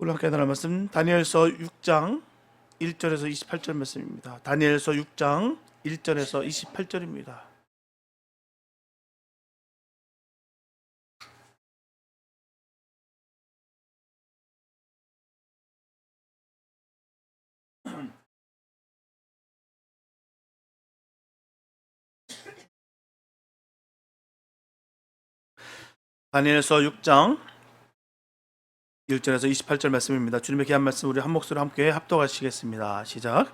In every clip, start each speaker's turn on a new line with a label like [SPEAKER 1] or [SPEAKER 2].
[SPEAKER 1] 오늘 함께 나눌 말씀 다니엘서 6장 1절에서 28절 말씀입니다. 다니엘서 6장 1절에서 28절입니다. 다니엘서 6장 1절에서 28절 말씀입니다. 주님의 귀한 말씀 우리 한 목소리로 함께 합독하시겠습니다. 시작.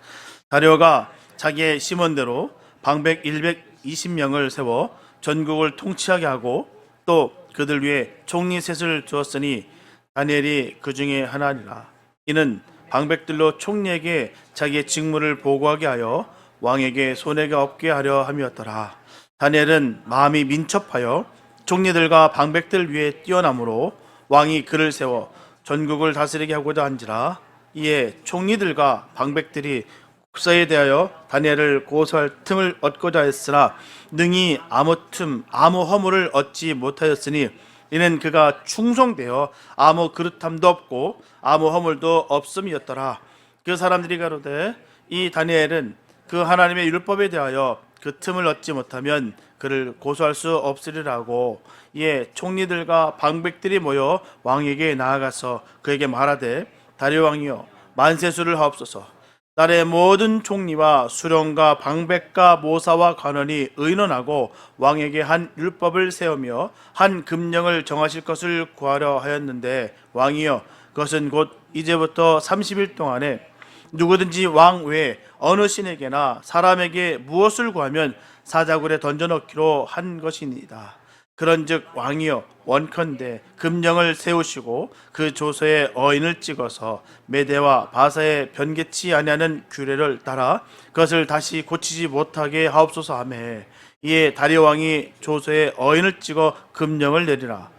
[SPEAKER 1] 다리오가 자기의 심원대로 방백 120명을 세워 전국을 통치하게 하고 또 그들 위에 총리 셋을 주었으니 다니엘이 그 중에 하나니라. 이는 방백들로 총리에게 자기의 직무를 보고하게 하여 왕에게 손해가 없게 하려 함이었더라. 다니엘은 마음이 민첩하여 총리들과 방백들 위에 뛰어나므로 왕이 그를 세워 전국을 다스리게 하고자 한지라. 이에 총리들과 방백들이 국사에 대하여 다니엘을 고소할 틈을 얻고자 했으나 능히 아무 허물을 얻지 못하였으니 이는 그가 충성되어 아무 그릇함도 없고 아무 허물도 없음이었더라. 그 사람들이 가로되 이 다니엘은 그 하나님의 율법에 대하여 그 틈을 얻지 못하면 그를 고소할 수 없으리라고. 이에 총리들과 방백들이 모여 왕에게 나아가서 그에게 말하되 다리오 왕이여 만세수를 하옵소서. 나라의 모든 총리와 수령과 방백과 모사와 관원이 의논하고 왕에게 한 율법을 세우며 한 금령을 정하실 것을 구하려 하였는데 왕이여 그것은 곧 이제부터 30일 동안에 누구든지 왕 외에 어느 신에게나 사람에게 무엇을 구하면 사자굴에 던져넣기로 한 것이니이다. 그런즉 왕이여 원컨대 금령을 세우시고 그 조서에 어인을 찍어서 메대와 바사에 변개치 아니하는 규례를 따라 그것을 다시 고치지 못하게 하옵소서 하매. 이에 다리오 왕이 조서에 어인을 찍어 금령을 내리라.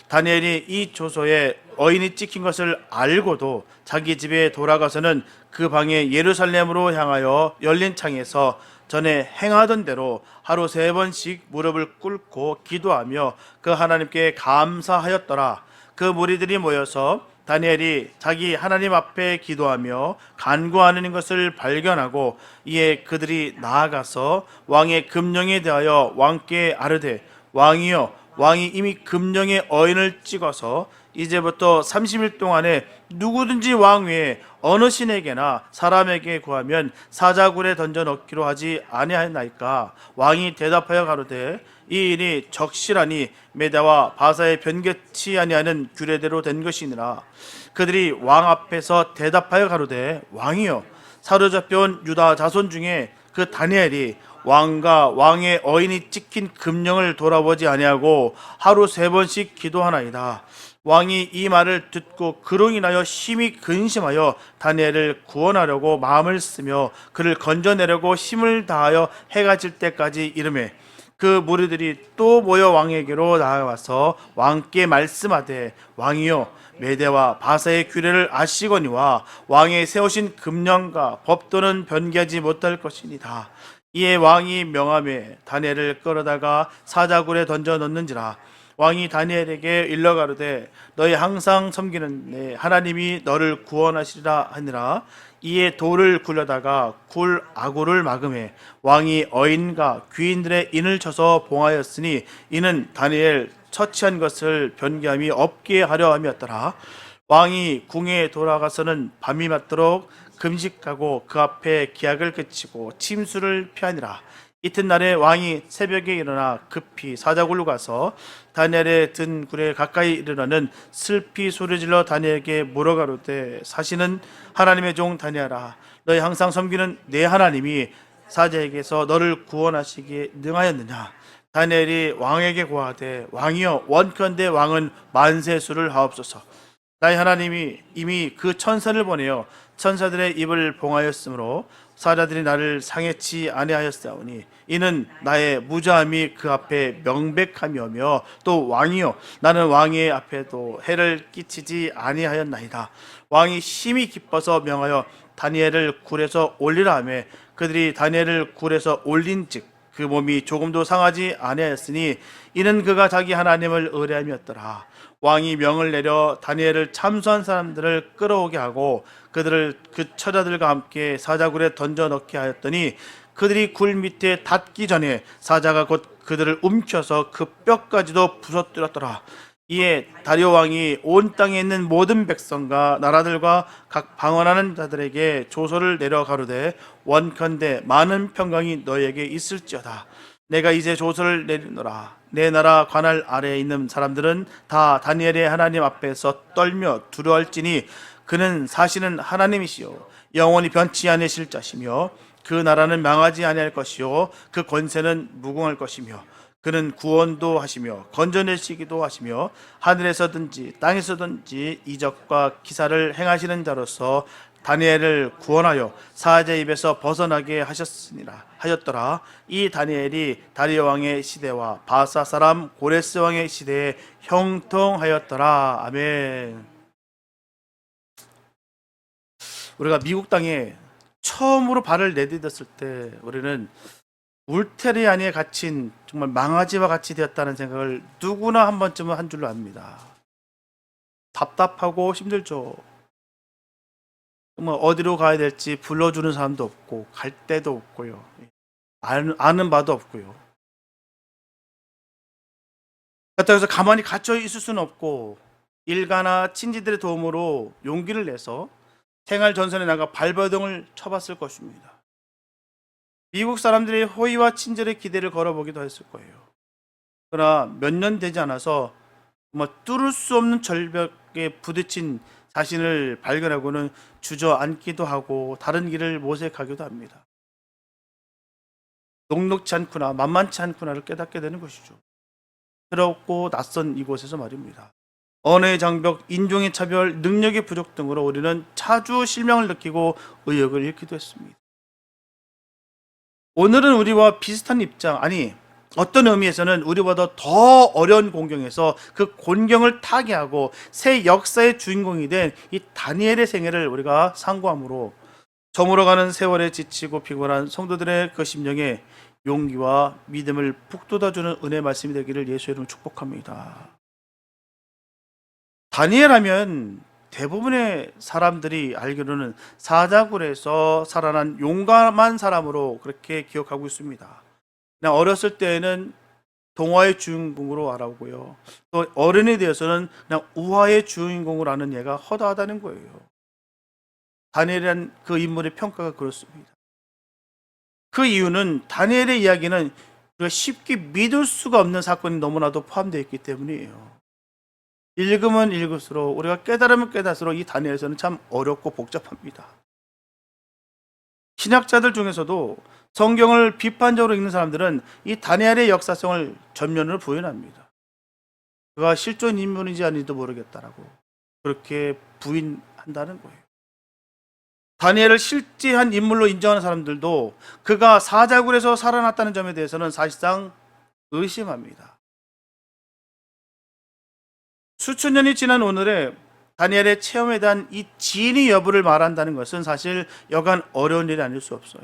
[SPEAKER 1] 다니엘이 이 조서에 어인이 찍힌 것을 알고도 자기 집에 돌아가서는 그 방에 예루살렘으로 향하여 열린 창에서 전에 행하던 대로 하루 3번씩 무릎을 꿇고 기도하며 그 하나님께 감사하였더라. 그 무리들이 모여서 다니엘이 자기 하나님 앞에 기도하며 간구하는 것을 발견하고 이에 그들이 나아가서 왕의 금령에 대하여 왕께 아뢰되 왕이여 왕이 이미 금령의 어인을 찍어서 이제부터 30일 동안에 누구든지 왕 외에 어느 신에게나 사람에게 구하면 사자굴에 던져 넣기로 하지 아니하였나이까. 왕이 대답하여 가로되 이 일이 적실하니 메다와 바사에 변개치 아니하는 규례대로 된 것이니라. 그들이 왕 앞에서 대답하여 가로되 왕이여 사로잡혀온 유다 자손 중에 그 다니엘이 왕과 왕의 어인이 찍힌 금령을 돌아보지 아니하고 하루 3번씩 기도하나이다. 왕이 이 말을 듣고 그로 인하여 심히 근심하여 다니엘을 구원하려고 마음을 쓰며 그를 건져내려고 힘을 다하여 해가 질 때까지 이르매 그 무리들이 또 모여 왕에게로 나아와서 왕께 말씀하되 왕이여 메대와 바사의 규례를 아시거니와 왕의 세우신 금령과 법도는 변개하지 못할 것이니이다. 이에 왕이 명하매 다니엘을 끌어다가 사자굴에 던져 넣는지라. 왕이 다니엘에게 일러 가로되 너희 항상 섬기는 내 하나님이 너를 구원하시리라 하니라. 이에 돌을 굴려다가 굴 아구를 막음해 왕이 어인과 귀인들의 인을 쳐서 봉하였으니 이는 다니엘 처치한 것을 변개함이 없게 하려 함이었더라. 왕이 궁에 돌아가서는 밤이 맞도록 금식하고 그 앞에 기약을 그치고 침수를 피하니라. 이튿날에 왕이 새벽에 일어나 급히 사자굴로 가서 다니엘의 든 굴에 가까이 이르러는 슬피 소리질러 다니엘에게 물어가로되 사시는 하나님의 종 다니엘아 너희 항상 섬기는 내 하나님이 사자에게서 너를 구원하시기에 능하였느냐. 다니엘이 왕에게 고하되 왕이여 원컨대 왕은 만세수를 하옵소서. 나의 하나님이 이미 그 천사를 보내어 천사들의 입을 봉하였으므로 사자들이 나를 상해치 아니하였사오니 이는 나의 무자함이 그 앞에 명백함이오며 또 왕이여 나는 왕의 앞에도 해를 끼치지 아니하였나이다. 왕이 심히 기뻐서 명하여 다니엘을 굴에서 올리라 하며 그들이 다니엘을 굴에서 올린즉 그 몸이 조금도 상하지 아니하였으니 이는 그가 자기 하나님을 의뢰함이었더라. 왕이 명을 내려 다니엘을 참수한 사람들을 끌어오게 하고 그들을 그 처자들과 함께 사자굴에 던져 넣게 하였더니 그들이 굴 밑에 닿기 전에 사자가 곧 그들을 움켜서 그 뼈까지도 부서뜨렸더라. 이에 다리오 왕이 온 땅에 있는 모든 백성과 나라들과 각 방언하는 자들에게 조서를 내려 가로되 원컨대 많은 평강이 너에게 있을지어다. 내가 이제 조서를 내리노라. 내 나라 관할 아래에 있는 사람들은 다 다니엘의 하나님 앞에서 떨며 두려워할지니 그는 사실은 하나님이시요 영원히 변치 않으실 자시며 그 나라는 망하지 아니할 것이요 그 권세는 무궁할 것이며 그는 구원도 하시며 건져내시기도 하시며 하늘에서든지 땅에서든지 이적과 기사를 행하시는 자로서 다니엘을 구원하여 사자의 입에서 벗어나게 하셨더라. 이 다니엘이 다리오 왕의 시대와 바사 사람 고레스 왕의 시대에 형통하였더라. 아멘. 우리가 미국 땅에 처음으로 발을 내디뎠을 때 우리는 울타리 안에 갇힌 정말 망아지와 같이 되었다는 생각을 누구나 한 번쯤은 한 줄로 압니다. 답답하고 힘들죠. 정말 어디로 가야 될지 불러주는 사람도 없고 갈 데도 없고요. 아는 바도 없고요. 그렇다고 해서 가만히 갇혀 있을 수는 없고 일가나 친지들의 도움으로 용기를 내서 생활 전선에 나가 발버둥을 쳐봤을 것입니다. 미국 사람들이 호의와 친절의 기대를 걸어보기도 했을 거예요. 그러나 몇 년 되지 않아서 뚫을 수 없는 절벽에 부딪힌 자신을 발견하고는 주저앉기도 하고 다른 길을 모색하기도 합니다. 녹록지 않구나, 만만치 않구나를 깨닫게 되는 것이죠. 새롭고 낯선 이곳에서 말입니다. 언어의 장벽, 인종의 차별, 능력의 부족 등으로 우리는 자주 실망을 느끼고 의욕을 잃기도 했습니다. 오늘은 우리와 비슷한 입장, 아니 어떤 의미에서는 우리보다 더 어려운 공경에서 그 곤경을 타개하고 새 역사의 주인공이 된 이 다니엘의 생애를 우리가 상고함으로 저물어가는 세월에 지치고 피곤한 성도들의 그 심령에 용기와 믿음을 북돋아주는 은혜의 말씀이 되기를 예수의 이름으로 축복합니다. 다니엘 하면 대부분의 사람들이 알기로는 사자굴에서 살아난 용감한 사람으로 그렇게 기억하고 있습니다. 그냥 어렸을 때에는 동화의 주인공으로 알아보고요. 또 어른이 되어서는 그냥 우화의 주인공으로 아는 얘가 허다하다는 거예요. 다니엘이란 그 인물의 평가가 그렇습니다. 그 이유는 다니엘의 이야기는 우리가 쉽게 믿을 수가 없는 사건이 너무나도 포함되어 있기 때문이에요. 읽으면 읽을수록 우리가 깨달으면 깨달을수록 이 다니엘서는 참 어렵고 복잡합니다. 신학자들 중에서도 성경을 비판적으로 읽는 사람들은 이 다니엘의 역사성을 전면으로 부인합니다. 그가 실존 인물인지 아닌지도 모르겠다라고 그렇게 부인한다는 거예요. 다니엘을 실제한 인물로 인정하는 사람들도 그가 사자굴에서 살아났다는 점에 대해서는 사실상 의심합니다. 수천 년이 지난 오늘에 다니엘의 체험에 대한 이 진위 여부를 말한다는 것은 사실 여간 어려운 일이 아닐 수 없어요.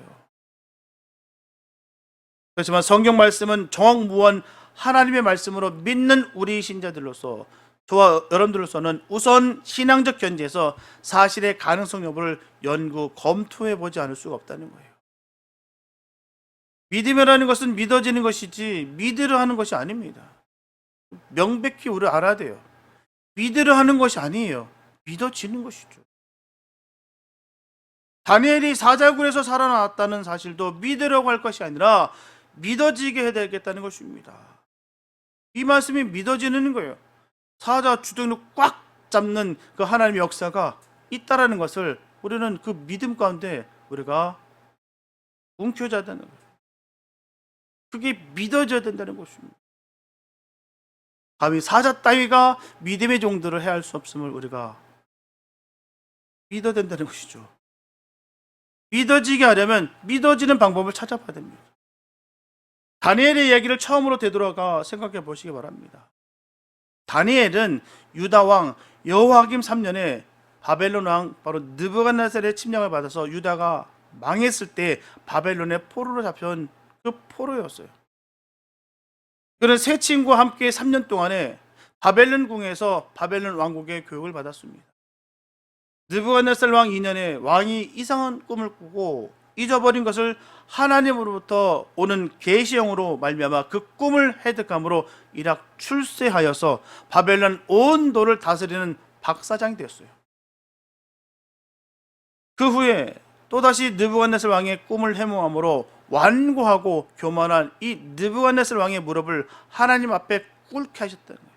[SPEAKER 1] 그렇지만 성경 말씀은 정확무한 하나님의 말씀으로 믿는 우리 신자들로서 저와 여러분들로서는 우선 신앙적 견지에서 사실의 가능성 여부를 연구, 검토해 보지 않을 수가 없다는 거예요. 믿음이라는 것은 믿어지는 것이지 믿으려 하는 것이 아닙니다. 명백히 우리 알아야 돼요. 믿으려 하는 것이 아니에요. 믿어지는 것이죠. 다니엘이 사자굴에서 살아났다는 사실도 믿으려고 할 것이 아니라 믿어지게 해야 되겠다는 것입니다. 이 말씀이 믿어지는 거예요. 사자 주둥이를 꽉 잡는 그 하나님의 역사가 있다라는 것을 우리는 그 믿음 가운데 우리가 움켜쥐어야 되는 거예요. 그게 믿어져야 된다는 것입니다. 감히 사자 따위가 믿음의 종들을 해할 수 없음을 우리가 믿어야 된다는 것이죠. 믿어지게 하려면 믿어지는 방법을 찾아봐야 됩니다. 다니엘의 이야기를 처음으로 되돌아가 생각해 보시기 바랍니다. 다니엘은 유다 왕 여호야김 3년에 바벨론 왕 바로 느부갓네살의 침략을 받아서 유다가 망했을 때 바벨론의 포로로 잡혀온 그 포로였어요. 그는 세 친구와 함께 3년 동안에 바벨론 궁에서 바벨론 왕국의 교육을 받았습니다. 느부갓네살 왕 2년에 왕이 이상한 꿈을 꾸고 잊어버린 것을 하나님으로부터 오는 계시형으로 말미암아 그 꿈을 해득함으로 일약 출세하여서 바벨론 온 도를 다스리는 박사장이 되었어요. 그 후에 또다시 느부갓네살 왕의 꿈을 해몽함으로 완고하고 교만한 이 느부갓네살 왕의 무릎을 하나님 앞에 꿇게 하셨다는 거예요.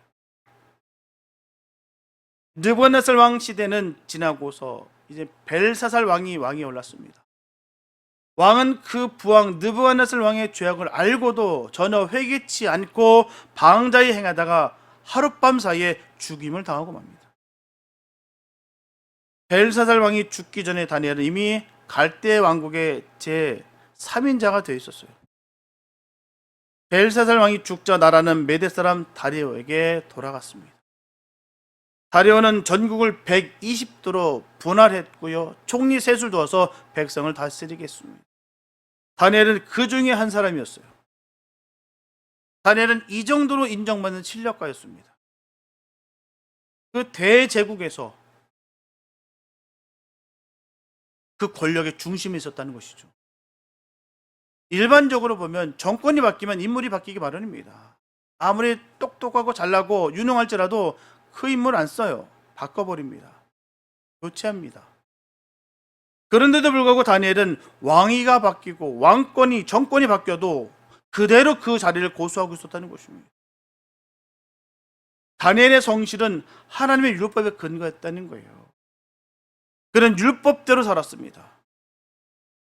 [SPEAKER 1] 느부갓네살 왕 시대는 지나고서 이제 벨사살 왕이 올랐습니다. 왕은 그 부왕 느부갓네살 왕의 죄악을 알고도 전혀 회개치 않고 방자히 행하다가 하룻밤 사이에 죽임을 당하고 맙니다. 벨사살 왕이 죽기 전에 다니엘은 이미 갈대 왕국의 제 3인자가 되어 있었어요. 벨사살 왕이 죽자 나라는 메대 사람 다리오에게 돌아갔습니다. 다리오는 전국을 120도로 분할했고요, 총리 셋을 두어서 백성을 다스리게 했습니다. 다니엘은 그 중에 한 사람이었어요. 다니엘은 이 정도로 인정받는 실력가였습니다. 그 대제국에서 그 권력의 중심에 있었다는 것이죠. 일반적으로 보면 정권이 바뀌면 인물이 바뀌기 마련입니다. 아무리 똑똑하고 잘나고 유능할지라도 그 인물 안 써요. 바꿔버립니다. 교체합니다. 그런데도 불구하고 다니엘은 왕위가 바뀌고 정권이 바뀌어도 그대로 그 자리를 고수하고 있었다는 것입니다. 다니엘의 성실은 하나님의 율법에 근거했다는 거예요. 그는 율법대로 살았습니다.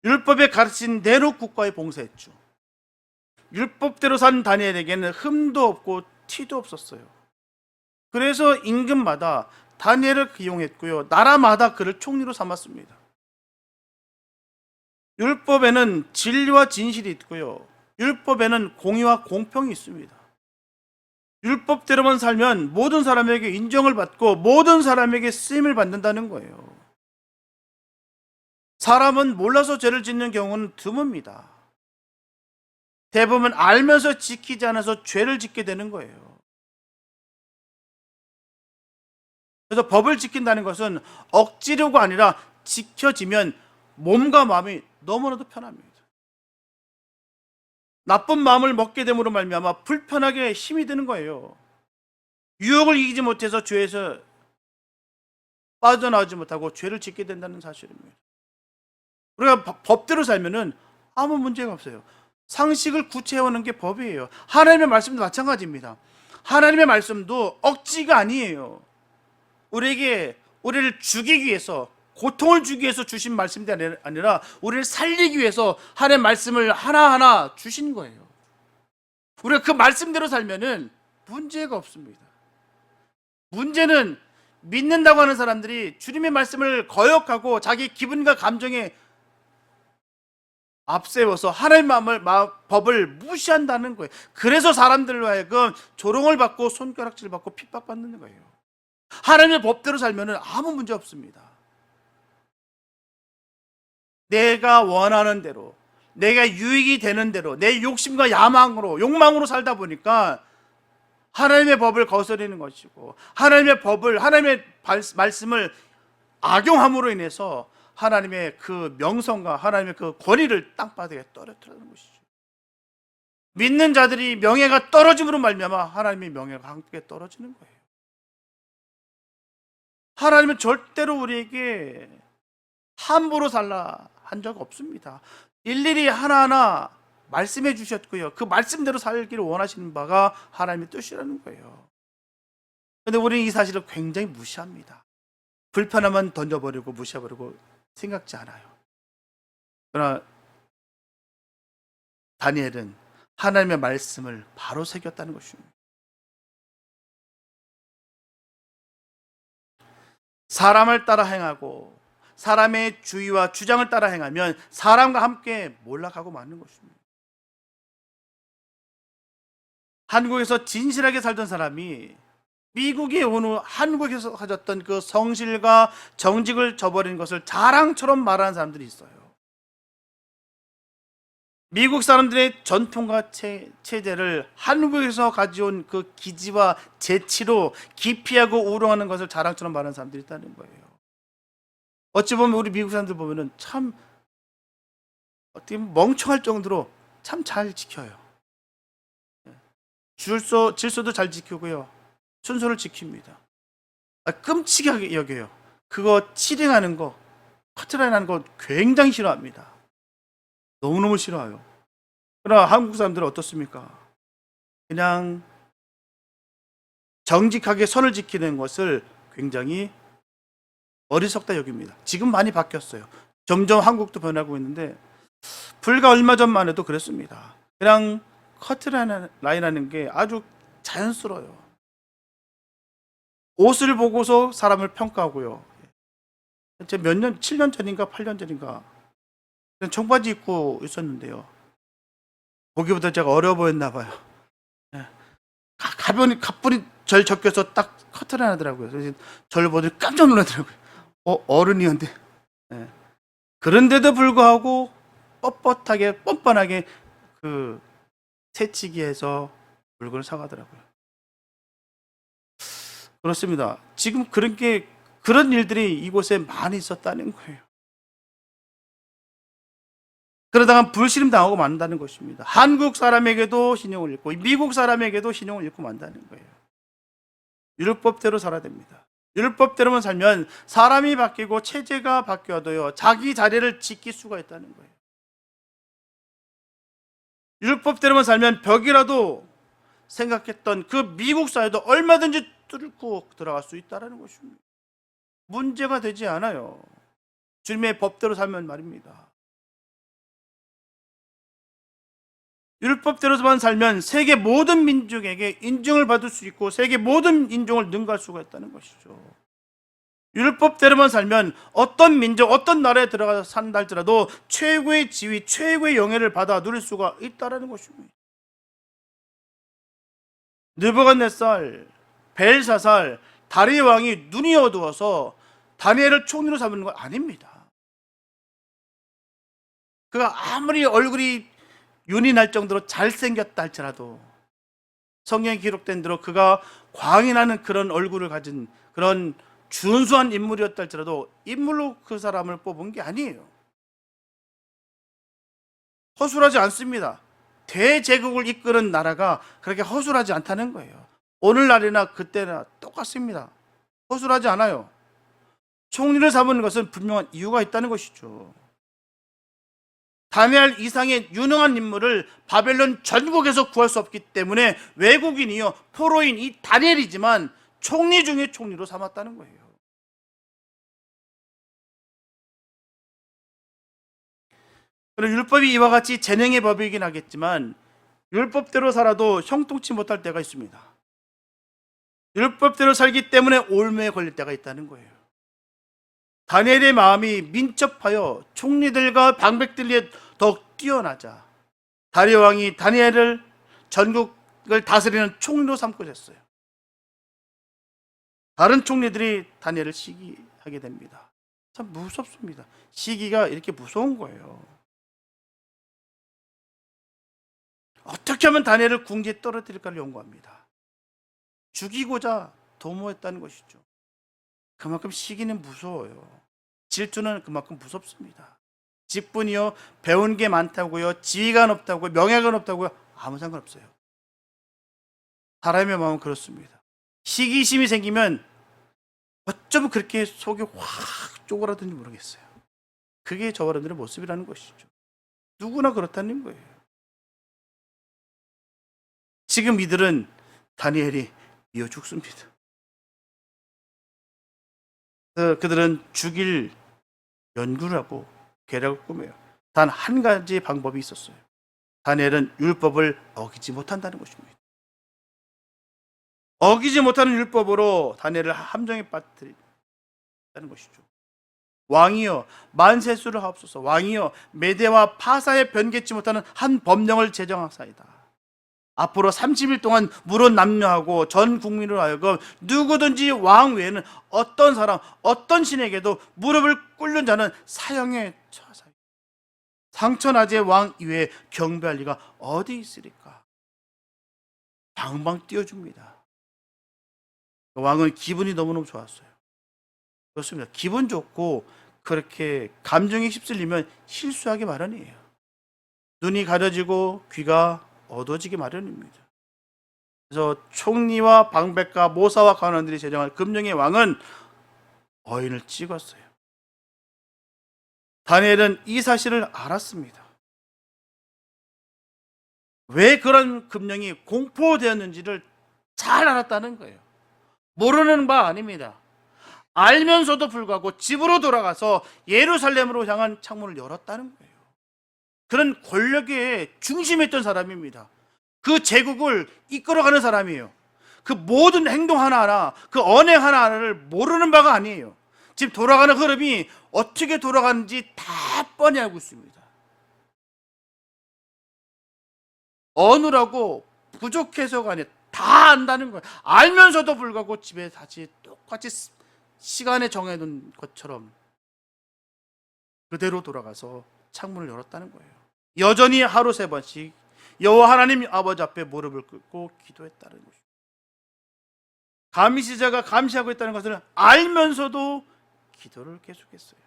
[SPEAKER 1] 율법에 가르친 대로 국가에 봉사했죠. 율법대로 산 다니엘에게는 흠도 없고 티도 없었어요. 그래서 임금마다 다니엘을 기용했고요, 나라마다 그를 총리로 삼았습니다. 율법에는 진리와 진실이 있고요, 율법에는 공의와 공평이 있습니다. 율법대로만 살면 모든 사람에게 인정을 받고 모든 사람에게 쓰임을 받는다는 거예요. 사람은 몰라서 죄를 짓는 경우는 드뭅니다. 대부분 알면서 지키지 않아서 죄를 짓게 되는 거예요. 그래서 법을 지킨다는 것은 억지로가 아니라 지켜지면 몸과 마음이 너무나도 편합니다. 나쁜 마음을 먹게 됨으로 말미암아 불편하게 힘이 드는 거예요. 유혹을 이기지 못해서 죄에서 빠져나오지 못하고 죄를 짓게 된다는 사실입니다. 우리가 법대로 살면은 아무 문제가 없어요. 상식을 구체화하는 게 법이에요. 하나님의 말씀도 마찬가지입니다. 하나님의 말씀도 억지가 아니에요. 우리를 죽이기 위해서, 고통을 주기 위해서 주신 말씀이 아니라 우리를 살리기 위해서 하나님의 말씀을 하나하나 주신 거예요. 우리가 그 말씀대로 살면은 문제가 없습니다. 문제는 믿는다고 하는 사람들이 주님의 말씀을 거역하고 자기 기분과 감정에 앞세워서 하나님의 법을 무시한다는 거예요. 그래서 사람들로 하여금 조롱을 받고 손가락질 받고 핍박받는 거예요. 하나님의 법대로 살면 아무 문제 없습니다. 내가 원하는 대로, 내가 유익이 되는 대로, 내 욕심과 욕망으로 살다 보니까 하나님의 법을 거스르는 것이고, 하나님의 말씀을 악용함으로 인해서 하나님의 그 명성과 하나님의 그 권위를 땅바닥에 떨어뜨리는 것이죠. 믿는 자들이 명예가 떨어짐으로 말미암아 하나님의 명예가 함께 떨어지는 거예요. 하나님은 절대로 우리에게 함부로 살라 한 적 없습니다. 일일이 하나하나 말씀해 주셨고요, 그 말씀대로 살기를 원하시는 바가 하나님의 뜻이라는 거예요. 그런데 우리는 이 사실을 굉장히 무시합니다. 불편하면 던져버리고 무시해버리고 생각지 않아요. 그러나 다니엘은 하나님의 말씀을 바로 새겼다는 것입니다. 사람을 따라 행하고 사람의 주의와 주장을 따라 행하면 사람과 함께 몰락하고 마는 것입니다. 한국에서 진실하게 살던 사람이 미국에 온 후 한국에서 가졌던 그 성실과 정직을 저버린 것을 자랑처럼 말하는 사람들이 있어요. 미국 사람들의 전통과 체제를 한국에서 가져온 그 기지와 재치로 기피하고 우롱하는 것을 자랑처럼 말하는 사람들이 있다는 거예요. 어찌 보면 우리 미국 사람들 보면은 참 어떻게 보면 멍청할 정도로 참 잘 지켜요. 질서도 잘 지키고요. 순서를 지킵니다. 끔찍하게 여겨요. 그거 치링하는 거, 커트라인 하는 거 굉장히 싫어합니다. 너무너무 싫어요. 그러나 한국 사람들은 어떻습니까? 그냥 정직하게 선을 지키는 것을 굉장히 어리석다 여깁니다. 지금 많이 바뀌었어요. 점점 한국도 변하고 있는데 불과 얼마 전만 해도 그랬습니다. 그냥 커트라인 하는 게 아주 자연스러워요. 옷을 보고서 사람을 평가하고요. 제가 7년 전인가 8년 전인가 청바지 입고 있었는데요. 보기보다 제가 어려 보였나 봐요. 가뿐히 절 적혀서 딱 커트라인 하더라고요. 그래서 저를 보더니 깜짝 놀라더라고요. 어른이었는데. 그런데도 불구하고 뻣뻣하게 뻔뻔하게 그 새치기해서 물건을 사가더라고요. 그렇습니다. 지금 그런 일들이 이곳에 많이 있었다는 거예요. 그러다가 불씨름 당하고 만다는 것입니다. 한국 사람에게도 신용을 잃고 미국 사람에게도 신용을 잃고 만다는 거예요. 율법대로 살아야 됩니다. 율법대로만 살면 사람이 바뀌고 체제가 바뀌어도요 자기 자리를 지킬 수가 있다는 거예요. 율법대로만 살면 벽이라도 생각했던 그 미국 사회도 얼마든지 뚫고 들어갈 수 있다는 것입니다. 문제가 되지 않아요. 주님의 법대로 살면 말입니다. 율법대로만 살면 세계 모든 민족에게 인정을 받을 수 있고 세계 모든 인종을 능가할 수가 있다는 것이죠. 율법대로만 살면 어떤 민족, 어떤 나라에 들어가서 산다 할지라도 최고의 지위, 최고의 영예를 받아 누릴 수가 있다는 것입니다. 느부갓네살, 벨사살, 다리의 왕이 눈이 어두워서 다니엘을 총리로 삼는 건 아닙니다. 그가 아무리 얼굴이 윤이 날 정도로 잘생겼다 할지라도 성경에 기록된 대로 그가 광인하는 그런 얼굴을 가진 그런 준수한 인물이었다 할지라도 인물로 그 사람을 뽑은 게 아니에요. 허술하지 않습니다. 대제국을 이끄는 나라가 그렇게 허술하지 않다는 거예요. 오늘날이나 그때나 똑같습니다. 허술하지 않아요. 총리를 삼은 것은 분명한 이유가 있다는 것이죠. 다니엘 이상의 유능한 인물을 바벨론 전국에서 구할 수 없기 때문에 외국인이요 포로인 이 다니엘이지만 총리 중에 총리로 삼았다는 거예요. 그리고 율법이 이와 같이 재능의 법이긴 하겠지만 율법대로 살아도 형통치 못할 때가 있습니다. 율법대로 살기 때문에 올무에 걸릴 때가 있다는 거예요. 다니엘의 마음이 민첩하여 총리들과 방백들에 더욱 뛰어나자 다리오 왕이 다니엘을 전국을 다스리는 총리로 삼고 됐어요. 다른 총리들이 다니엘을 시기하게 됩니다. 참 무섭습니다. 시기가 이렇게 무서운 거예요. 어떻게 하면 다니엘을 궁지에 떨어뜨릴까를 연구합니다. 죽이고자 도모했다는 것이죠. 그만큼 시기는 무서워요. 질투는 그만큼 무섭습니다. 직분이요 배운 게 많다고요 지위가 높다고요 명예가 높다고요 아무 상관없어요. 사람의 마음은 그렇습니다. 시기심이 생기면 어쩌면 그렇게 속이 확 쪼그라드는지 모르겠어요. 그게 저 사람들의 모습이라는 것이죠. 누구나 그렇다는 거예요. 지금 이들은 다니엘이 미어 죽습니다. 그들은 죽일 연구를 하고 계략을 꾸며요. 단 한 가지 방법이 있었어요. 다니엘은 율법을 어기지 못한다는 것입니다. 어기지 못하는 율법으로 다니엘을 함정에 빠뜨린다는 것이죠. 왕이여 만세수를 하옵소서. 왕이여 메대와 파사에 변개치 못하는 한 법령을 제정하사이다. 앞으로 30일 동안 물은 남녀하고 전 국민으로 하여금 누구든지 왕 외에는 어떤 사람, 어떤 신에게도 무릎을 꿇는 자는 사형에 처하사이다. 상천하제 왕 이외에 경배할 리가 어디 있으리까? 방방 띄워줍니다. 왕은 기분이 너무너무 좋았어요. 그렇습니다. 기분 좋고 그렇게 감정이 휩쓸리면 실수하기 마련이에요. 눈이 가려지고 귀가 어두워지기 마련입니다. 그래서 총리와 방백과 모사와 관원들이 제정한 금령의 왕은 어인을 찍었어요. 다니엘은 이 사실을 알았습니다. 왜 그런 금령이 공포되었는지를 잘 알았다는 거예요. 모르는 바 아닙니다. 알면서도 불구하고 집으로 돌아가서 예루살렘으로 향한 창문을 열었다는 거예요. 그런 권력의 중심에 있던 사람입니다. 그 제국을 이끌어가는 사람이에요. 그 모든 행동 하나하나, 그 언행 하나하나를 모르는 바가 아니에요. 지금 돌아가는 흐름이 어떻게 돌아가는지 다 뻔히 알고 있습니다. 어느라고 부족해서가 아니라 다 안다는 거예요. 알면서도 불구하고 집에 다시 똑같이 시간에 정해둔 것처럼 그대로 돌아가서 창문을 열었다는 거예요. 여전히 하루 3번씩 여호와 하나님 아버지 앞에 무릎을 꿇고 기도했다는 것입니다. 감시자가 감시하고 있다는 것을 알면서도 기도를 계속했어요.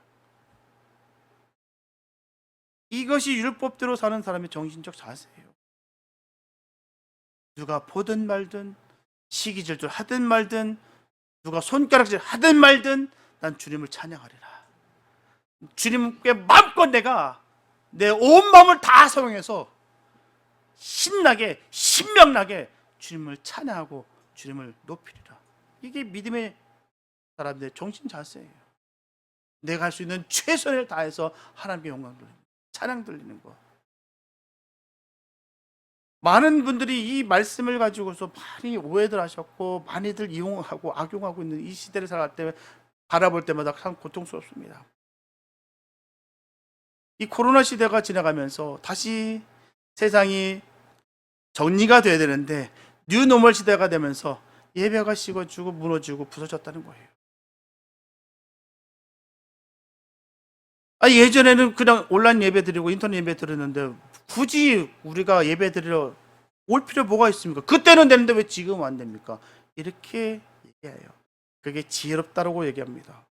[SPEAKER 1] 이것이 율법대로 사는 사람의 정신적 자세예요. 누가 보든 말든 시기질투 하든 말든 누가 손가락질 하든 말든 난 주님을 찬양하리라. 주님께 마음껏 내가 내 온 마음을 다 사용해서 신나게 신명나게 주님을 찬양하고 주님을 높이리라. 이게 믿음의 사람들의 정신 자세예요. 내가 할 수 있는 최선을 다해서 하나님께 영광 돌리는 거, 찬양 돌리는 거. 많은 분들이 이 말씀을 가지고서 많이 오해들 하셨고 많이들 이용하고 악용하고 있는 이 시대를 살아갈 때 바라볼 때마다 참 고통스럽습니다. 이 코로나 시대가 지나가면서 다시 세상이 정리가 돼야 되는데 뉴노멀 시대가 되면서 예배가 식어지고 무너지고 부서졌다는 거예요. 예전에는 그냥 온라인 예배 드리고 인터넷 예배 드렸는데 굳이 우리가 예배 드리러 올 필요 뭐가 있습니까? 그때는 되는데 왜 지금 안 됩니까? 이렇게 얘기해요. 그게 지혜롭다고 얘기합니다.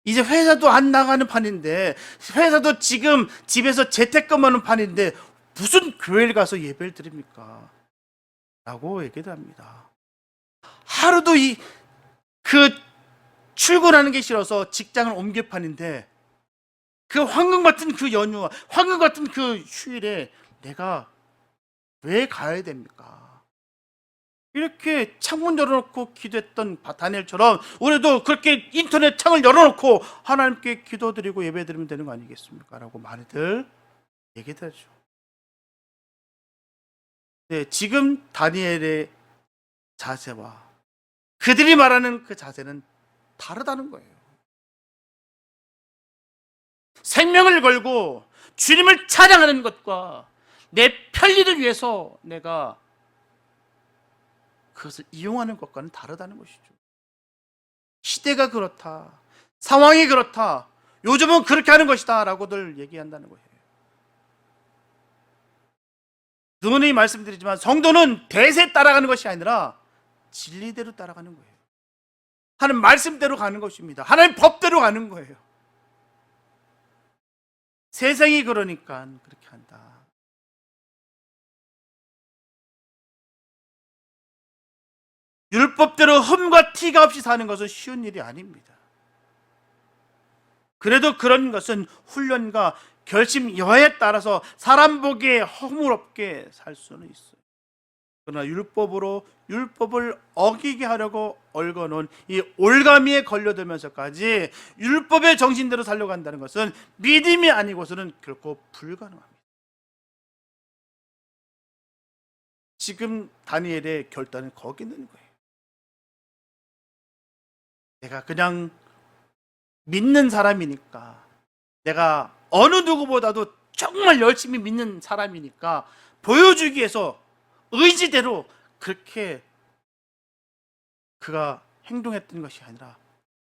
[SPEAKER 1] 이제 회사도 안 나가는 판인데 회사도 지금 집에서 재택근무하는 판인데 무슨 교회를 가서 예배를 드립니까? 라고 얘기를 합니다. 하루도 그 출근하는 게 싫어서 직장을 옮길 판인데 그 황금 같은 그 연휴와 황금 같은 그 휴일에 내가 왜 가야 됩니까? 이렇게 창문 열어놓고 기도했던 다니엘처럼 우리도 그렇게 인터넷 창을 열어놓고 하나님께 기도드리고 예배드리면 되는 거 아니겠습니까? 라고 많이들 얘기를 하죠. 네, 지금 다니엘의 자세와 그들이 말하는 그 자세는 다르다는 거예요. 생명을 걸고 주님을 찬양하는 것과 내 편리를 위해서 내가 그것을 이용하는 것과는 다르다는 것이죠. 시대가 그렇다, 상황이 그렇다, 요즘은 그렇게 하는 것이다 라고들 얘기한다는 거예요. 누누이 말씀드리지만 성도는 대세 따라가는 것이 아니라 진리대로 따라가는 거예요. 하나님 말씀대로 가는 것입니다. 하나님 법대로 가는 거예요. 세상이 그러니까 그렇게 한다. 율법대로 흠과 티가 없이 사는 것은 쉬운 일이 아닙니다. 그래도 그런 것은 훈련과 결심 여하에 따라서 사람 보기에 허물없게 살 수는 있어요. 그러나 율법을 어기게 하려고 얽어놓은 이 올가미에 걸려들면서까지 율법의 정신대로 살려고 한다는 것은 믿음이 아니고서는 결코 불가능합니다. 지금 다니엘의 결단은 거기 있는 거예요. 내가 그냥 믿는 사람이니까, 내가 어느 누구보다도 정말 열심히 믿는 사람이니까 보여주기 위해서 의지대로 그렇게 그가 행동했던 것이 아니라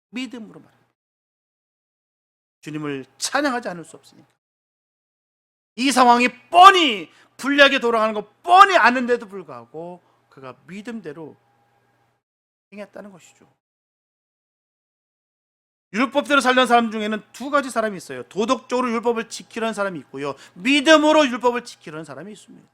[SPEAKER 1] 믿음으로 말합니다. 주님을 찬양하지 않을 수 없으니까. 이 상황이 뻔히 불리하게 돌아가는 거 뻔히 아는데도 불구하고 그가 믿음대로 행했다는 것이죠. 율법대로 살던 사람 중에는 두 가지 사람이 있어요. 도덕적으로 율법을 지키려는 사람이 있고요, 믿음으로 율법을 지키려는 사람이 있습니다.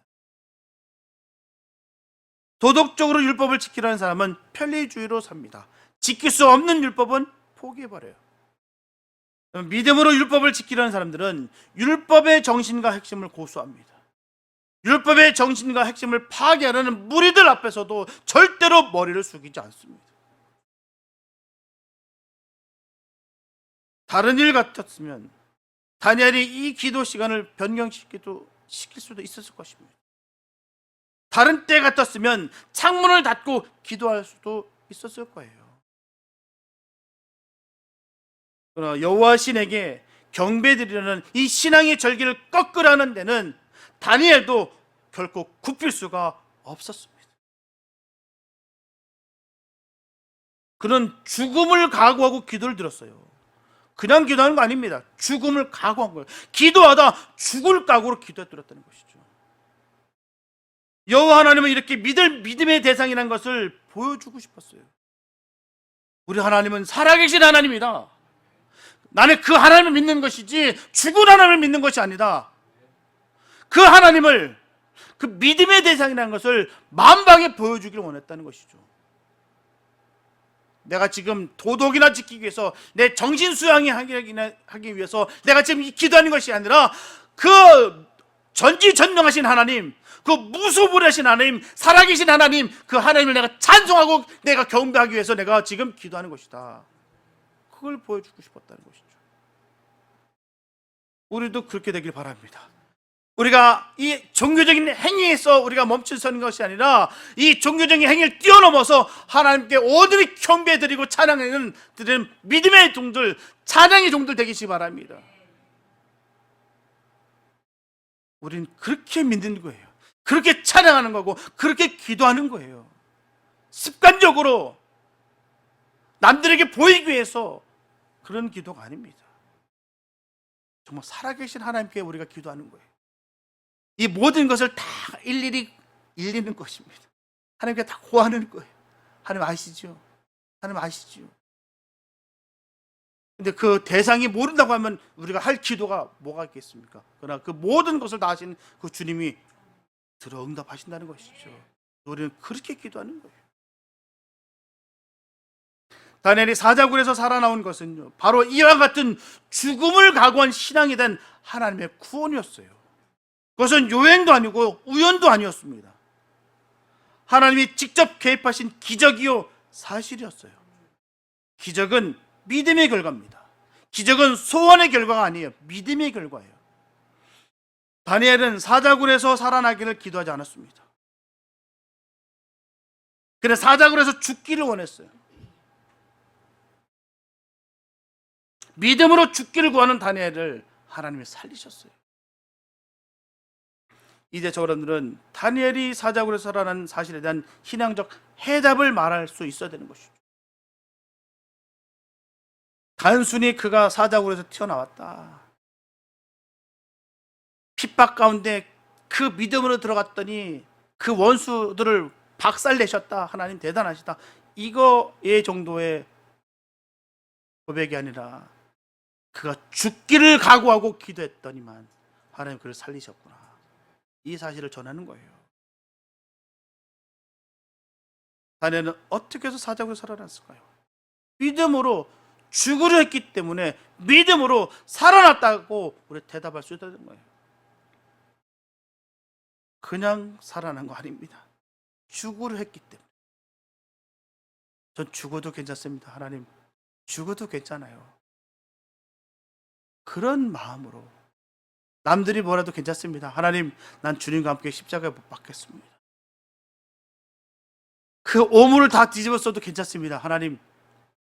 [SPEAKER 1] 도덕적으로 율법을 지키려는 사람은 편리주의로 삽니다. 지킬 수 없는 율법은 포기해버려요. 믿음으로 율법을 지키려는 사람들은 율법의 정신과 핵심을 고수합니다. 율법의 정신과 핵심을 파괴하려는 무리들 앞에서도 절대로 머리를 숙이지 않습니다. 다른 일 같았으면 다니엘이 이 기도 시간을 변경시킬 수도 있었을 것입니다. 다른 때 같았으면 창문을 닫고 기도할 수도 있었을 거예요. 그러나 여호와 신에게 경배드리려는 이 신앙의 절기를 꺾으라는 데는 다니엘도 결코 굽힐 수가 없었습니다. 그는 죽음을 각오하고 기도를 드렸어요. 그냥 기도하는 거 아닙니다. 죽음을 각오한 거예요. 기도하다 죽을 각오로 기도했더랬다는 것이죠. 여호와 하나님은 이렇게 믿음의 대상이라는 것을 보여주고 싶었어요. 우리 하나님은 살아계신 하나님이다. 나는 그 하나님을 믿는 것이지 죽은 하나님을 믿는 것이 아니다. 그 하나님을, 그 믿음의 대상이라는 것을 만방에 보여주기를 원했다는 것이죠. 내가 지금 도덕이나 지키기 위해서, 내 정신 수양이 하기 위해서 내가 지금 기도하는 것이 아니라 그 전지전능하신 하나님, 그 무소불하신 하나님, 살아계신 하나님, 그 하나님을 내가 찬송하고 내가 경배하기 위해서 내가 지금 기도하는 것이다. 그걸 보여주고 싶었다는 것이죠. 우리도 그렇게 되길 바랍니다. 우리가 이 종교적인 행위에서 우리가 멈춰서는 것이 아니라 이 종교적인 행위를 뛰어넘어서 하나님께 온전히 경배드리고 찬양하는 믿음의 종들, 찬양의 종들 되시기 바랍니다. 우리는 그렇게 믿는 거예요. 그렇게 찬양하는 거고 그렇게 기도하는 거예요. 습관적으로 남들에게 보이기 위해서 그런 기도가 아닙니다. 정말 살아계신 하나님께 우리가 기도하는 거예요. 이 모든 것을 다 일일이 일리는 것입니다. 하나님께 다 고하는 거예요. 하나님 아시죠? 하나님 아시죠? 근데 그 대상이 모른다고 하면 우리가 할 기도가 뭐가 있겠습니까? 그러나 그 모든 것을 다 하시는 그 주님이 들어 응답하신다는 것이죠. 우리는 그렇게 기도하는 거예요. 다니엘이 사자굴에서 살아나온 것은요, 바로 이와 같은 죽음을 각오한 신앙이 된 하나님의 구원이었어요. 그것은 요행도 아니고 우연도 아니었습니다. 하나님이 직접 개입하신 기적이요 사실이었어요. 기적은 믿음의 결과입니다. 기적은 소원의 결과가 아니에요. 믿음의 결과예요. 다니엘은 사자굴에서 살아나기를 기도하지 않았습니다. 그는 사자굴에서 죽기를 원했어요. 믿음으로 죽기를 구하는 다니엘을 하나님이 살리셨어요. 이제 저분들은 다니엘이 사자굴에서 살아난 사실에 대한 신앙적 해답을 말할 수 있어야 되는 것이죠. 단순히 그가 사자굴에서 튀어나왔다, 핍박 가운데 그 믿음으로 들어갔더니 그 원수들을 박살내셨다, 하나님 대단하시다, 이거의 정도의 고백이 아니라 그가 죽기를 각오하고 기도했더니만 하나님 그를 살리셨구나, 이 사실을 전하는 거예요. 다니엘은 어떻게 해서 사자굴에서 살아났을까요? 믿음으로 죽으려 했기 때문에 믿음으로 살아났다고 우리 대답할 수 있다는 거예요. 그냥 살아난 거 아닙니다. 죽으려 했기 때문에. 전 죽어도 괜찮습니다. 하나님, 죽어도 괜찮아요. 그런 마음으로, 남들이 뭐라도 괜찮습니다. 하나님, 난 주님과 함께 십자가에 못 박겠습니다. 그 오물을 다 뒤집었어도 괜찮습니다. 하나님,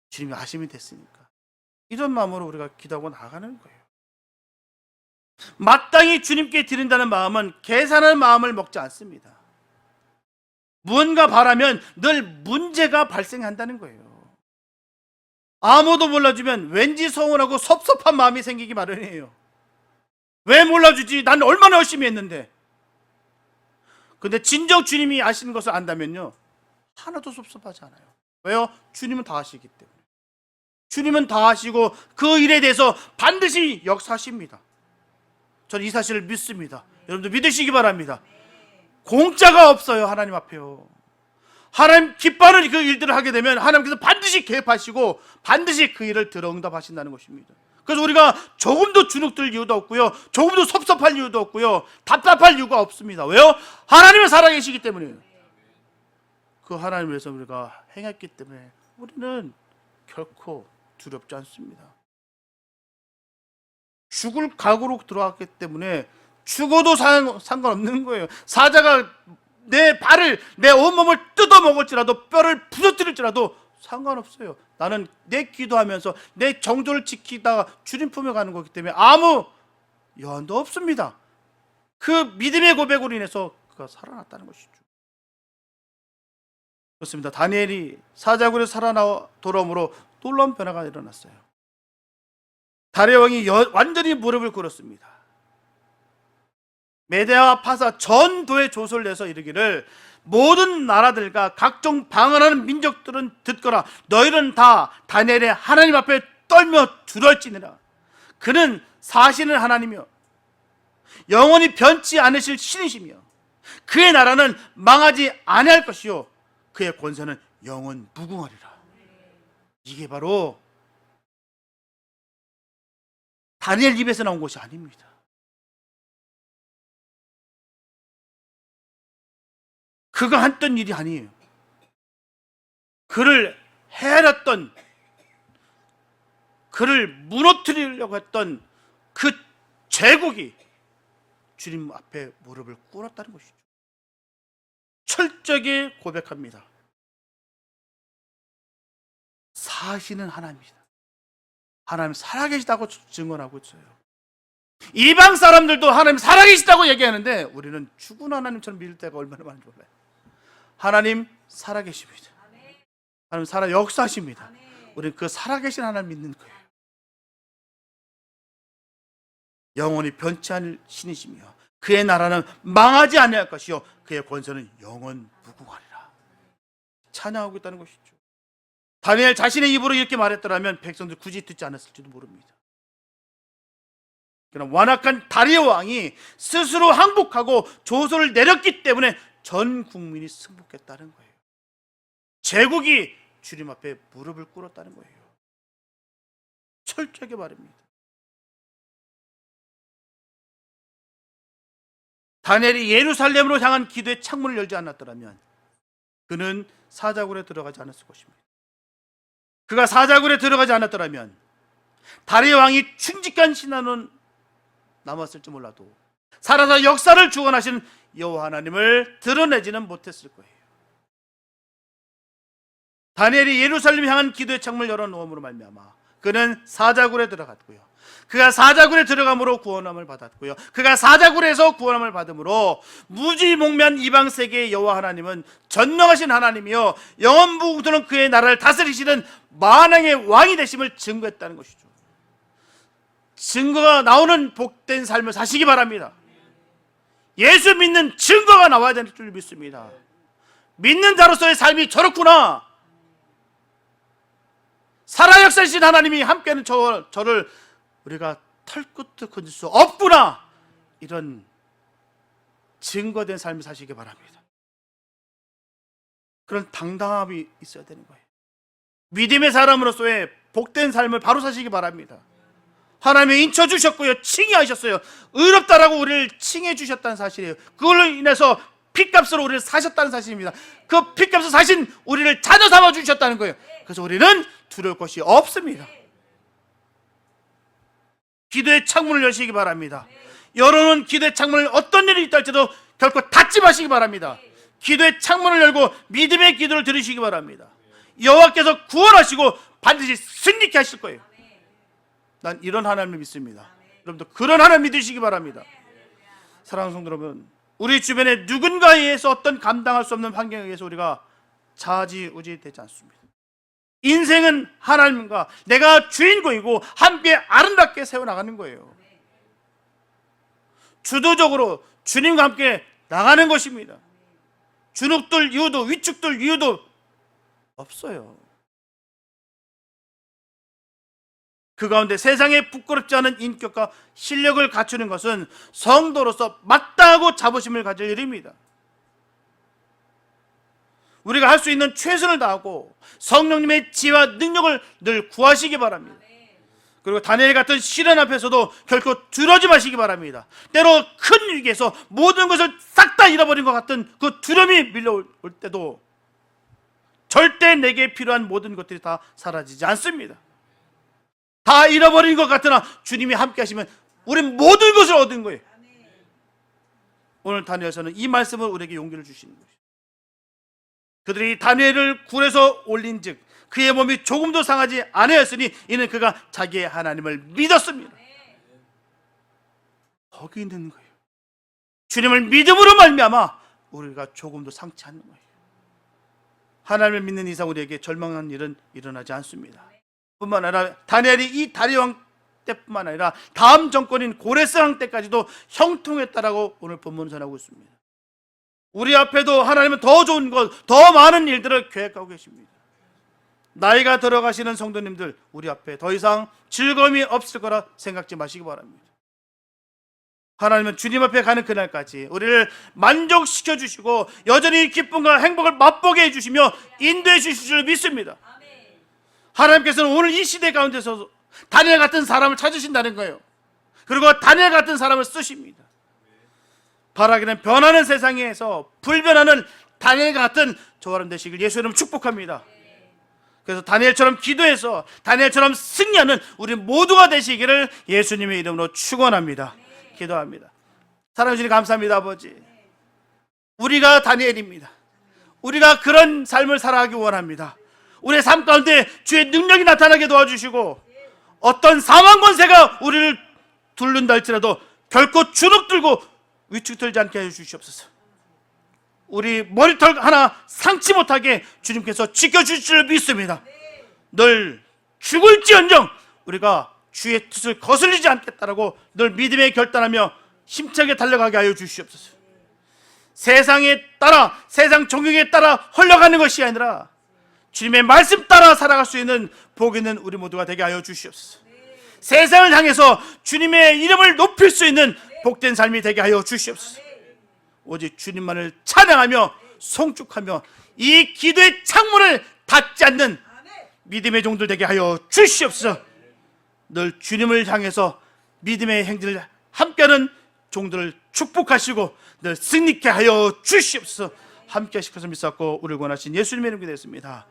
[SPEAKER 1] 주님이 아심이 됐으니까. 이런 마음으로 우리가 기도하고 나아가는 거예요. 마땅히 주님께 드린다는 마음은 계산하는 마음을 먹지 않습니다. 무언가 바라면 늘 문제가 발생한다는 거예요. 아무도 몰라주면 왠지 서운하고 섭섭한 마음이 생기기 마련이에요. 왜 몰라주지? 난 얼마나 열심히 했는데. 근데 진정 주님이 아시는 것을 안다면요, 하나도 섭섭하지 않아요. 왜요? 주님은 다 아시기 때문에. 주님은 다 아시고 그 일에 대해서 반드시 역사하십니다. 저는 이 사실을 믿습니다. 여러분도 믿으시기 바랍니다. 공짜가 없어요, 하나님 앞에요. 하나님 기뻐하는 그 일들을 하게 되면 하나님께서 반드시 개입하시고 반드시 그 일을 들어응답하신다는 것입니다. 그래서 우리가 조금도 주눅들 이유도 없고요, 조금도 섭섭할 이유도 없고요, 답답할 이유가 없습니다. 왜요? 하나님은 살아계시기 때문이에요. 그 하나님을 위해서 우리가 행했기 때문에 우리는 결코 두렵지 않습니다. 죽을 각오로 들어왔기 때문에 죽어도 상관없는 거예요. 사자가 내 발을, 내 온몸을 뜯어 먹을지라도, 뼈를 부서뜨릴지라도 상관없어요. 나는 내 기도하면서 내 정도를 지키다가 주님 품에 가는 거기 때문에 아무 여한도 없습니다. 그 믿음의 고백으로 인해서 그가 살아났다는 것이죠. 그렇습니다. 다니엘이 사자굴에서 살아나 돌아옴으로 놀라운 변화가 일어났어요. 다리오 왕이 완전히 무릎을 꿇었습니다. 메대와 파사 전도의 조소를 내서 이르기를, 모든 나라들과 각종 방언하는 민족들은 듣거라. 너희는 다 다니엘의 하나님 앞에 떨며 두려울지니라. 그는 사시는 하나님이며 영원히 변치 않으실 신이시며 그의 나라는 망하지 아니할 것이요 그의 권세는 영원 무궁하리라. 이게 바로 다니엘 입에서 나온 것이 아닙니다. 그가 했던 일이 아니에요. 그를 해렸던, 그를 무너뜨리려고 했던 그 제국이 주님 앞에 무릎을 꿇었다는 것이죠. 철저하게 고백합니다. 사시는 하나님이다. 하나님 살아계시다고 증언하고 있어요. 이방 사람들도 하나님 살아계시다고 얘기하는데 우리는 죽은 하나님처럼 믿을 때가 얼마나 많은지 몰라요. 하나님 살아계십니다. 하나님 살아 역사하십니다. 우리는 그 살아계신 하나님 믿는 거예요. 영원히 변치 않을 신이시며 그의 나라는 망하지 아니할 것이요 그의 권세는 영원 무궁하리라. 찬양하고 있다는 것이죠. 다니엘 자신의 입으로 이렇게 말했더라면 백성들 굳이 듣지 않았을지도 모릅니다. 그러나 완악한 다리오 왕이 스스로 항복하고 조소를 내렸기 때문에 전 국민이 승복했다는 거예요. 제국이 주님 앞에 무릎을 꿇었다는 거예요. 철저하게 말입니다. 다니엘이 예루살렘으로 향한 기도의 창문을 열지 않았더라면 그는 사자굴에 들어가지 않았을 것입니다. 그가 사자굴에 들어가지 않았더라면 다리오 왕이 충직한 신앙은 남았을지 몰라도 살아서 역사를 주관하시는 여호와 하나님을 드러내지는 못했을 거예요. 다니엘이 예루살렘 향한 기도의 창문을 열어놓음으로 말미암아 그는 사자굴에 들어갔고요, 그가 사자굴에 들어감으로 구원함을 받았고요, 그가 사자굴에서 구원함을 받음으로 무지몽매한 이방 세계의 여호와 하나님은 전능하신 하나님이요 영원무궁토록 그의 나라를 다스리시는 만왕의 왕이 되심을 증거했다는 것이죠. 증거가 나오는 복된 삶을 사시기 바랍니다. 예수 믿는 증거가 나와야 되는 줄 믿습니다. 믿는 자로서의 삶이 저렇구나, 살아 역사하신 하나님이 함께하는 저를 우리가 털끝도 건질 수 없구나, 이런 증거된 삶을 사시기 바랍니다. 그런 당당함이 있어야 되는 거예요. 믿음의 사람으로서의 복된 삶을 바로 사시기 바랍니다. 하나님이 인쳐주셨고요, 칭의하셨어요. 의롭다라고 우리를 칭해 주셨다는 사실이에요. 그걸로 인해서 핏값으로 우리를 사셨다는 사실입니다. 그 핏값을 사신 우리를 자녀 삼아 주셨다는 거예요. 그래서 우리는 두려울 것이 없습니다. 기도의 창문을 여시기 바랍니다. 열어놓은 기도의 창문을 어떤 일이 있다 할지라도 결코 닫지 마시기 바랍니다. 기도의 창문을 열고 믿음의 기도를 들으시기 바랍니다. 여호와께서 구원하시고 반드시 승리케 하실 거예요. 난 이런 하나님을 믿습니다. 여러분도 그런 하나님 믿으시기 바랍니다. 사랑하는 성도 여러분, 우리 주변에 누군가에 의해서 어떤 감당할 수 없는 환경에 의해서 우리가 좌지우지 되지 않습니다. 인생은 하나님과 내가 주인공이고 함께 아름답게 세워나가는 거예요. 주도적으로 주님과 함께 나가는 것입니다. 주눅들 이유도 위축들 이유도 없어요. 그 가운데 세상에 부끄럽지 않은 인격과 실력을 갖추는 것은 성도로서 마땅하고 자부심을 가질 일입니다. 우리가 할 수 있는 최선을 다하고 성령님의 지혜와 능력을 늘 구하시기 바랍니다. 그리고 다니엘 같은 시련 앞에서도 결코 두려워하지 마시기 바랍니다. 때로 큰 위기에서 모든 것을 싹 다 잃어버린 것 같은 그 두려움이 밀려올 때도 절대 내게 필요한 모든 것들이 다 사라지지 않습니다. 다 잃어버린 것 같으나 주님이 함께 하시면 우리는 모든 것을 얻은 거예요. 오늘 다니엘서는 이 말씀을 우리에게 용기를 주시는 거예요. 그들이 다니엘을 굴에서 올린 즉 그의 몸이 조금도 상하지 아니하였으니 이는 그가 자기의 하나님을 믿었습니다. 거기 있는 거예요. 주님을 믿음으로 말미암아 우리가 조금도 상치 않는 거예요. 하나님을 믿는 이상 우리에게 절망한 일은 일어나지 않습니다. 뿐만 아니라 다니엘이 이 다리오 왕 때뿐만 아니라 다음 정권인 고레스 왕 때까지도 형통했다라고 오늘 본문은 전하고 있습니다. 우리 앞에도 하나님은 더 좋은 것, 더 많은 일들을 계획하고 계십니다. 나이가 들어가시는 성도님들, 우리 앞에 더 이상 즐거움이 없을 거라 생각지 마시기 바랍니다. 하나님은 주님 앞에 가는 그날까지 우리를 만족시켜 주시고 여전히 기쁨과 행복을 맛보게 해주시며 인도해 주실 줄 믿습니다. 하나님께서는 오늘 이 시대 가운데서 다니엘 같은 사람을 찾으신다는 거예요. 그리고 다니엘 같은 사람을 쓰십니다. 바라기는 변하는 세상에서 불변하는 다니엘 같은 저와 여러분 되시길 예수의 이름으로 축복합니다. 그래서 다니엘처럼 기도해서 다니엘처럼 승리하는 우리 모두가 되시기를 예수님의 이름으로 축원합니다. 기도합니다. 사랑해 주님 감사합니다. 아버지, 우리가 다니엘입니다. 우리가 그런 삶을 살아가기 원합니다. 우리의 삶 가운데 주의 능력이 나타나게 도와주시고 어떤 사망 권세가 우리를 둘른다 할지라도 결코 주눅 들고 위축 들지 않게 해주시옵소서. 우리 머리털 하나 상치 못하게 주님께서 지켜주실 줄 믿습니다. 늘 죽을지언정 우리가 주의 뜻을 거슬리지 않겠다라고 늘 믿음에 결단하며 힘차게 달려가게 하여 주시옵소서. 세상에 따라 세상 종교에 따라 흘러가는 것이 아니라 주님의 말씀 따라 살아갈 수 있는 복 있는 우리 모두가 되게 하여 주시옵소서. 세상을 향해서 주님의 이름을 높일 수 있는 복된 삶이 되게 하여 주시옵소서. 오직 주님만을 찬양하며 송축하며 이 기도의 창문을 닫지 않는 믿음의 종들 되게 하여 주시옵소서. 늘 주님을 향해서 믿음의 행진을 함께하는 종들을 축복하시고 늘 승리케 하여 주시옵소서. 함께 하시옵소서. 믿사옵고 우리를 권하신 예수님의 이름으로 기도했습니다.